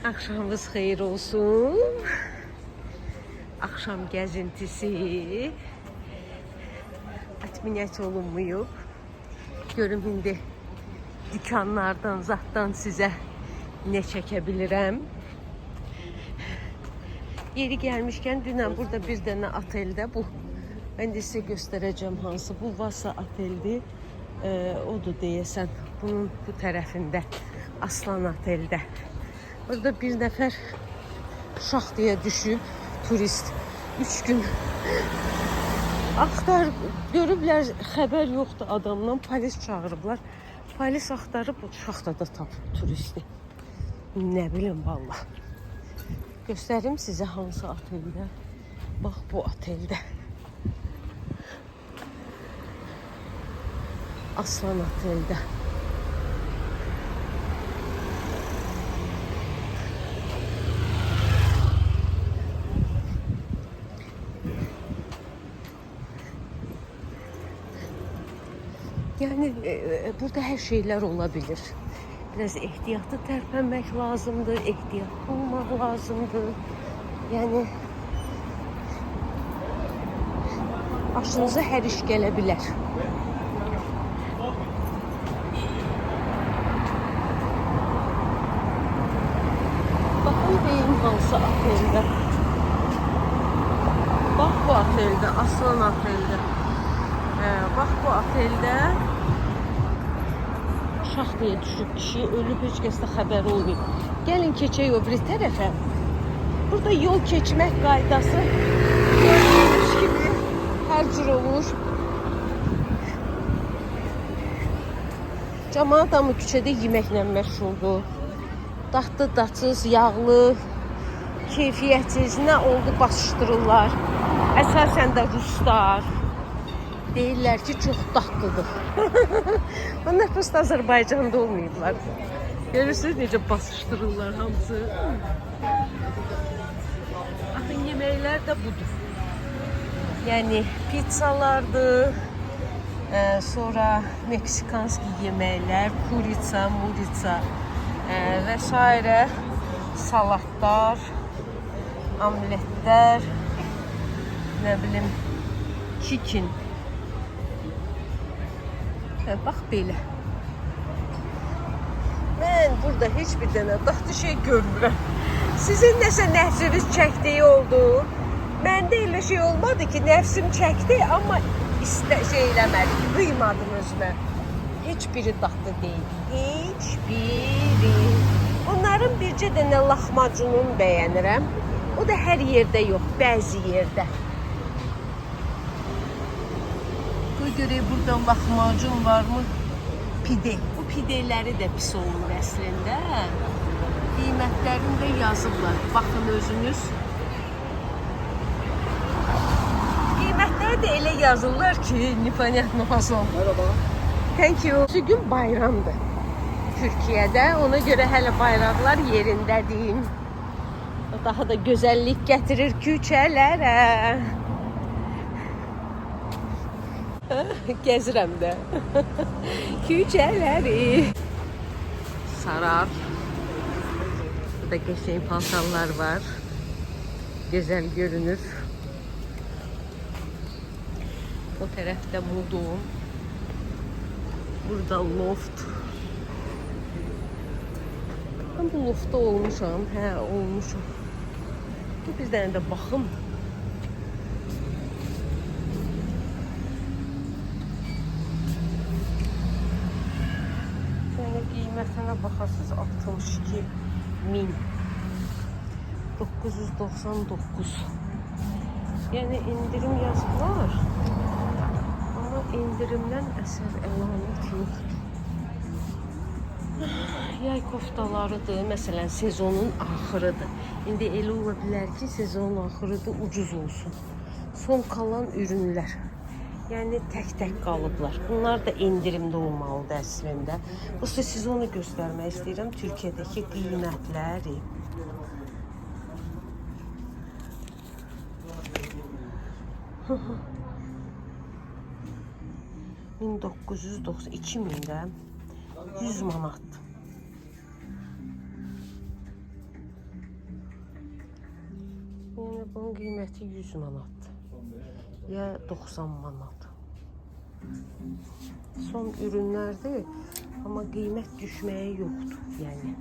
Akşamınız xeyir olsun. Akşam gəzintisi atminət olunmuyub. Görüm indi dükkanlardan, zatdan sizə ne çəkə bilirəm. Yeri gəlmişkən dünən burada bir dənə oteldə bu. Ben de size göstereceğim hansı. Bu Vasa oteldi. Odur deyəsən. Bunun bu tərəfində. Aslan oteldə. Burada bir nəfər şax deyə düşüb. Turist 3 gün axtar görüblər, xəbər yoxdur adamdan, polis çağırıblar. Polis axtarıb o şaxta da tapıb turisti. Nə bilim vallah. Göstərim sizə hansı oteldə. Bax bu oteldə. Aslan oteldə. Yani burada her şeyler olabilir. Biraz ehtiyatlı tərpənmək lazımdır, ehtiyatlı olmaq lazımdır. Yani başınıza hər iş gələ bilər. Bakın beyin hansı otelde. Bak bu otelde, Aslan otelde. Bak bu otelde şax deyə düşüb kişi, ölüb, heç kəsdə xəbər olmayıb. Gəlin keçək o biri tərəfə. Burada yol keçmək qaydası gördüyünüz kimi hər cür olur. Cəmaət amma küçədə yeməklə məşğuldur. Dadlı, dadsız, yağlı, keyfiyyətsiz nə oldu basışdırırlar. Əsasən də ruslar. Deyirlər ki, çox dadlıdır. Onlar prosta Azərbaycanda olmayıblar. Görürsünüz necə basışdırırlar hamısı. Baxın, yeməklər də budur. Yəni pizzalardır. Sonra meksikanski yeməklər, kurica, murica vesaire, salatlar, omletler, ne bileyim, chicken. Bax belə. Mən burada heç bir dənə dadlı şey görmürəm. Sizin nəsə nəfsiniz çəkdiyi oldu. Məndə elə şey olmadı ki, nəfsim çəkdi, amma şey eləmədim, qıymadım özümə. Heç biri dadlı deyil. Heç biri. Onların bircə dənə lahmacununu bəyənirəm. O da hər yerdə yox, bəzi yerdə. Görək burada lahmacun varmı? Pide. Bu pideləri də pis olur əslində. Qiymətlərində yazıblar. Baxın özünüz. Qiymətləri də elə yazırlar ki, непонятно фасон. Merhaba. Thank you. Bugün bayramdır Türkiye'də. Ona görə hələ bayraqlar yerindədir. Daha da gözəllik gətirir küçələrə. Gəzirəm də. Küçələri. Sarar. Burada qəşəng paltarlar var. Gözəl görünür. O tərəfdə Modum. Burada loft. Ben bu lofta olmuşam. Hə, olmuşam. Bir dənə də baxım. Qiymətinə baxasınız 62.000 999. Yəni indirim yazıblar. Amma indirimdən əsər əlamət yoxdur. Yay koftalarıdır. Məsələn, sezonun axırıdır. İndi elə ola bilər ki, sezonun axırıdır, ucuz olsun. Son qalan ürünlər. Yəni tək-tək qalıblar. Bunlar da indirimdə olmalıdır əslində. Bu sizə onu göstərmək istəyirəm. Türkiyədəki qiymətləri. $1990, 2000'də 100 manat. Bunun qiyməti 100 manatdır. Ya 90 manat. Son ürünlərdir, amma qiymət düşməyi yoxdur, yəni.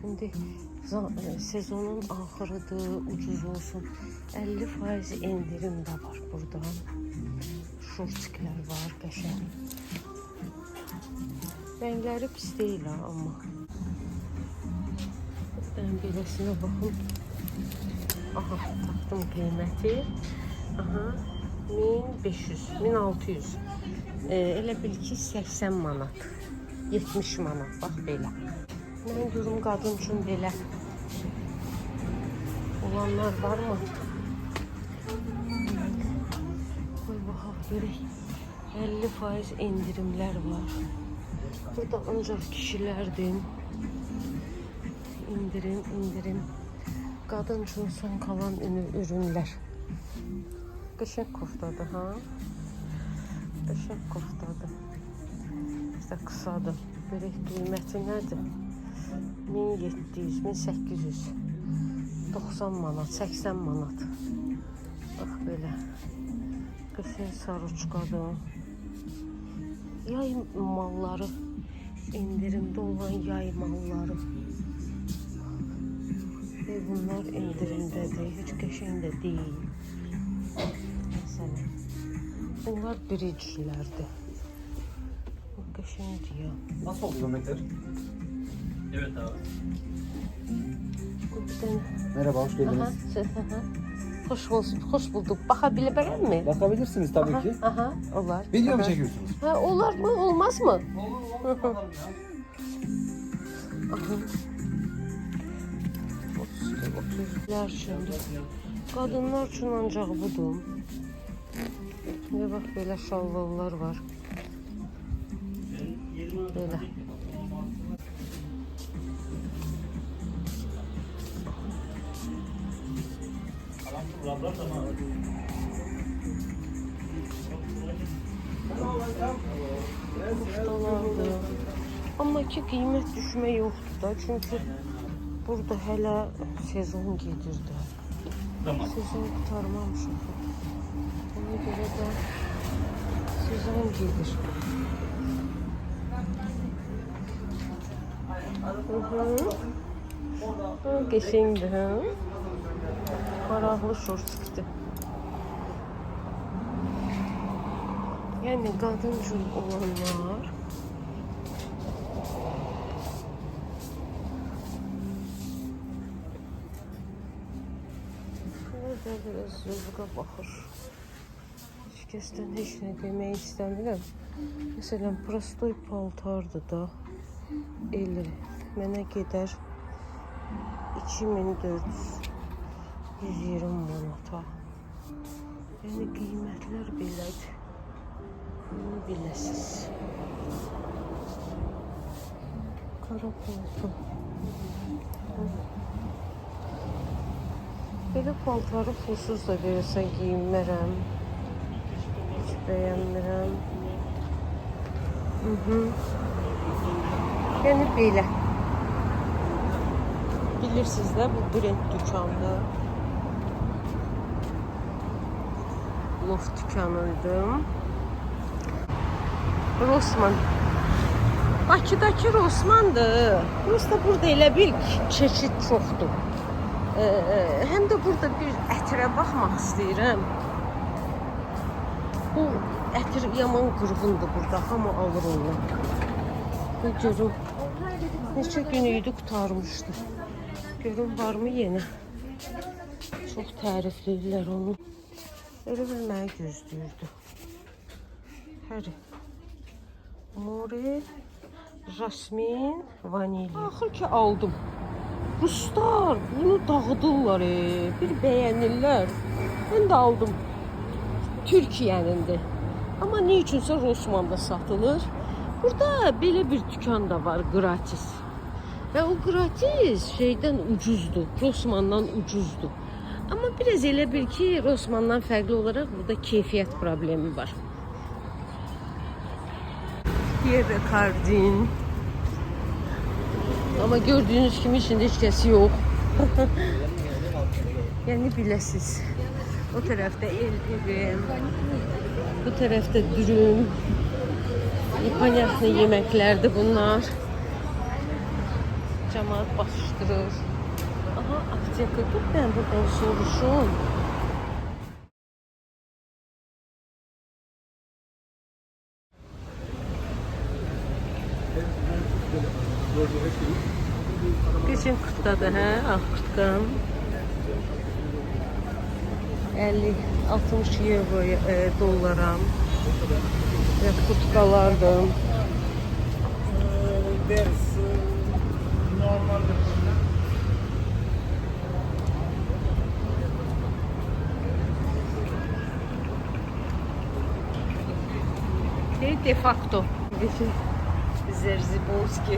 İndi sezonun axırıdır, ucuz olsun. 50% indirim də var burada. Şortiklər var, qəşəng. Rəngləri pis deyil ha, amma. Ben beləsinə baxım. Aha, tapdım qiyməti. Aha, 1500, 1600. Elə bil ki 80 manat. 70 manat, bax belə. Mən görüm qadın üçün belə olanlar var mı? Qoy baxaq görək. 50% indirimlər var. Burada ancaq kişilərdir. İndirim. Qadın üçün son kalan ürünlər. Qəşəng koftadır, ha? Qəşəng koftadır. İşte qısadır. Görək qiyməti nədir? 1700, 1800. 90 manat, 80 manat. Bax belə. Qəşəng saruçkadır. Yay malları, indirimdə olan yay malları. Ve bunlar indirimdədir, heç qəşəng də deyil. Məsələn, bunlar biricilərdir. Bu qəşəngdir ya. Nasıl oldu yemekler? Evet abi. Merhaba, hoş geldiniz. Hoş bulduk. Bakabilir mi? Bakabilirsiniz tabii ki. Aha, olar. Video mu çekiyorsunuz? Ha, olar mı, olmaz mı? Olur, bakalım ya. Aha. 30'lar şimdi. Kadınlar için ancak budur. Ne bak böyle şalvarlar var. Böyle. Koftalardı. Amma ki qiymət düşmə yoxdur da, çünki burada hələ sezon gedirdi. Tamam. Sezon qurtarmamışıq. Ona görə də sezon gedir. Qəşəngdir, hə? Maraqlı şortikdir. Yəni qadın üçün olanlar burada biraz zövqə baxır. Heç kəsdən heç nə demək istəmirəm. Məsələn, prostoy paltardır da. Elə mənə gedər 2420 manata. Yəni qiymətlər belədir. Bunu biləsiz. Qara palto. Belə paltarı pulsuz da verirsən giyinmərəm. Heç bəyənmirəm. Yəni belə. Bilirsiniz də bu brend dükandır. Loft dükanıydı. Rossmann. Bakıdakı Rossmann'dır. Prosta burada elə bil çeşid çoxdur. Həm də burada bir ətirə baxmaq istəyirəm. Bu ətir yaman qırğındır burada. Hamı alır ondan. Bu görüm. Neçə gün idi qurtarmışdı. Görüm varmı yenə? Çox tərifləyirlər onu. Elə bilməyi gözləyirdi. Həri. Mori, jasmin, vanilya. Axır ki aldım. Ruslar bunu dağıdırlar, bir bəyənirlər. Mən də aldım. Türkiyənindir. Amma ne üçünsə Rossmann'da satılır. Burada belə bir dükan da var, gratis. Və o gratis şeydən ucuzdur, Rossmann'dan ucuzdur. Amma biraz elə bil ki, Rossmann'dan fərqli olaraq burada keyfiyyət problemi var. Pierre Cardin. Ama gördüğünüz kimi içinde heç kəsi yox. Yani biləsiz. O tərəfdə evim, bu tərəfdə dürüm. Понятно yeməklərdir bunlar. Cəmaət basışdırır. Aha, apteka. Dur ben buradan soruşum. Geçen kurtdadır, hə? Ağ kurtqam. 50-60 euro dollara. Ve kurtkalardır. De facto. Zerzibonski.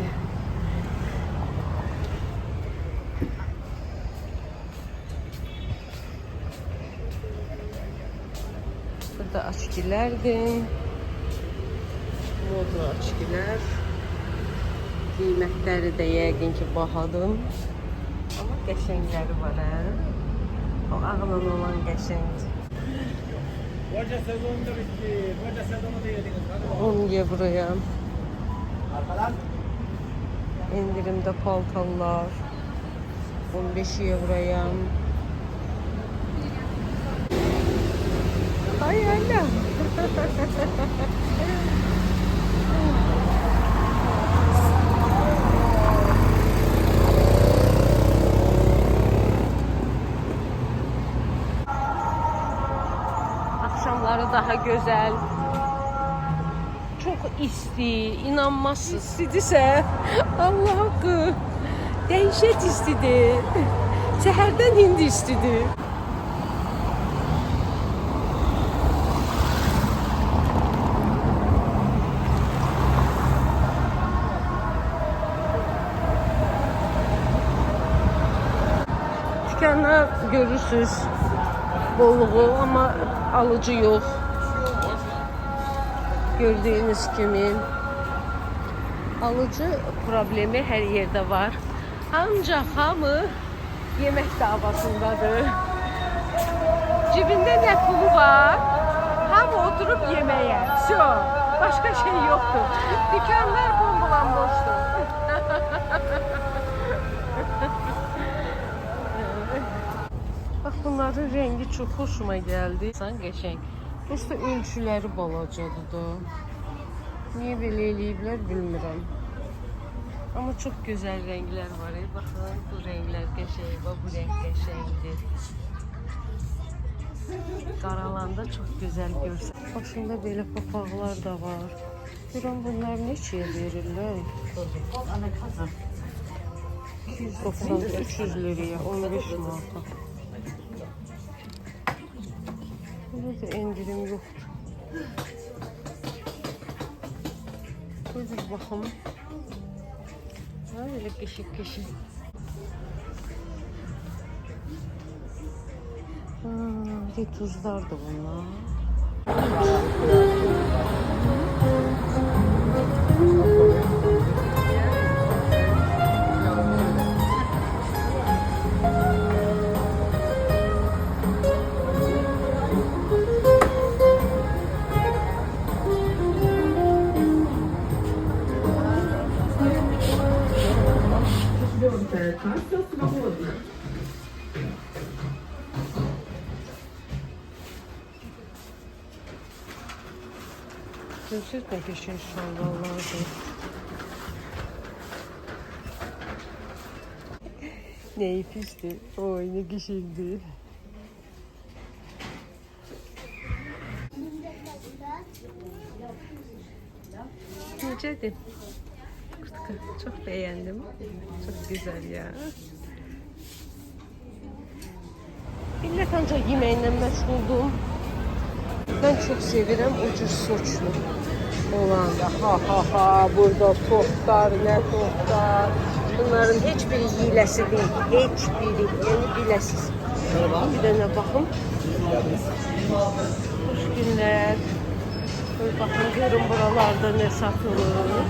Burada açkilərdir. Modlu açkilər. Qiymətləri də yəqin ki bahadır. Amma qəşəngləri var, hə? O ağla olan qəşəngdir. Hoca sezonu da bitti. Hoca sezonu da yediniz. 10 euroya. Arkadan. İndirimde paltarlar. 15 euroya. Ay anne. Akşamları daha güzel. Çok isti, inanmazsınız. İstidirsə, Allah haqqı. Dəhşət istidir. Səhərdən indi istidir. Dükkanda görürsünüz bolluğu ama alıcı yok. Gördüğünüz gibi alıcı problemi her yerde var. Ancak hamı yemek davasındadır. Cebinde ne pulu var? Hamı oturup yemeğe. Başka şey yoktur. Dükkanlar bomboştur. Bak bunların rengi çok hoşuma geldi. San geçen. Prosta ölçüləri balacadır da. Niye belə eləyiblər bilmirəm. Amma çox gözəl rənglər var. Baxın, bu rənglər qəşəng, bu rəng qəşəngdir. Qaralanda çox gözəl görsən. Başında belə papaqlar da var. Görəm bunlar neçəyə verirlər? 290-300 liraya, 15 manata. Burada indirim yoktur. Burada bakın. Böyle keşik. Bir tuzlar da bunlar. Касса свободна. Gerçekten keşin şalvarlardı. Ne pisti. Oy ne güzeldi. Necədir? Kurtka çok beğendim. Çok güzel ya. Millet ancak yemeğinden meşguldum. Ben çok severim ucuz soçlu olan da. Ha burada tostlar, ne tostlar. Bunların hiçbiri hilesi değil. Hiçbiri. Yani bilesiz. Bir de ne bakın. Hoş günler. Böyle bakın görün buralarda ne satılır.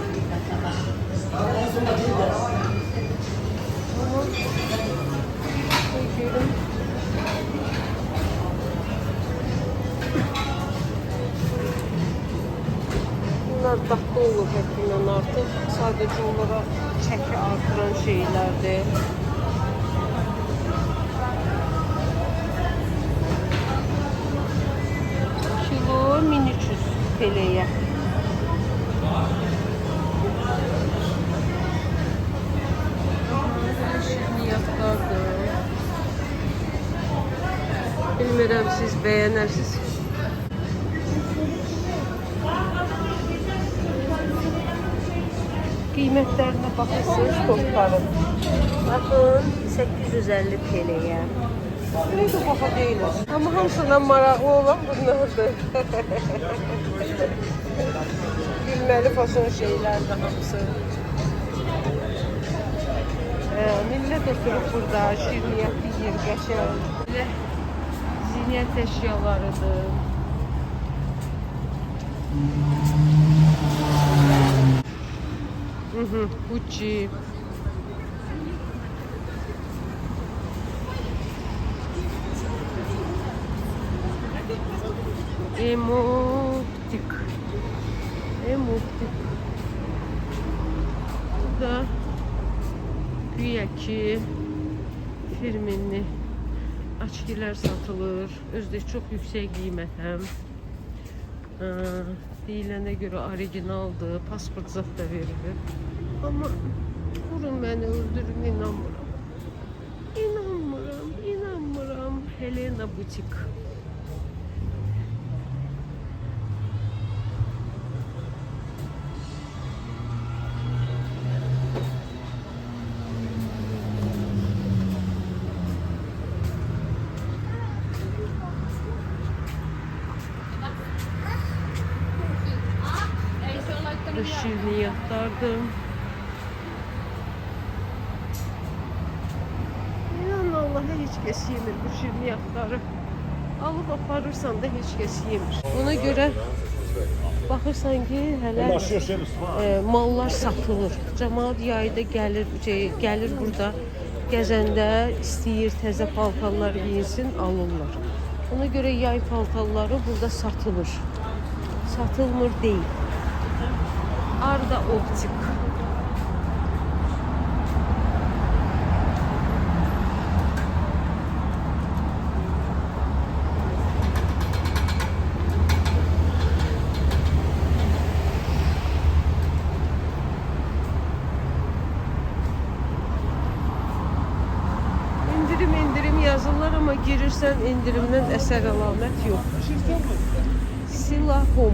sadece olarak çeki artıran şeylerdi. Kilo 1300 TL'ye. Şirniyyatlardır. Bilmirəm siz bəyənərsiniz. Qiymətlərinə baxırsınız tortların. Baxın 850 TL'yə. Böyle de baha değiliz. Ama hamısından maraqlı olan bunlardır. Gülməli fason şeylərdir hamısı. Millət oturub burada şirniyyat yiyir, qəşəng. Belə zinət əşyalarıdır. Gucci. Emotik. Bu da güya ki firminli açkiler satılır. Özde çok yüksek qiymətə. Deyilənə görə orijinaldır. Pasport zat da verilir. Ama vurun beni, öldürün, inanmıram. İnanmıram. Helena Butik. Şirniyyatlardır. İnan Allah'a hiç kes yemir bu şirniyyatları. Alıp aparırsan da hiç kes yemir. Ona göre baxırsan ki hələ mallar satılır. Cəmaət yayda gəlir burada gəzəndə istəyir təzə paltarlar giyinsin, alırlar. Ona göre yay paltarları burada satılır. Satılmır değil. Arda Optik. İndirim yazırlar ama girirsen indirimden eser alamet yok. Silahom.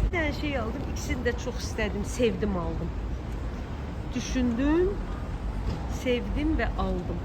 Bir tane şey aldım. İkisini de çok istedim. Sevdim, aldım. Düşündüm, sevdim ve aldım.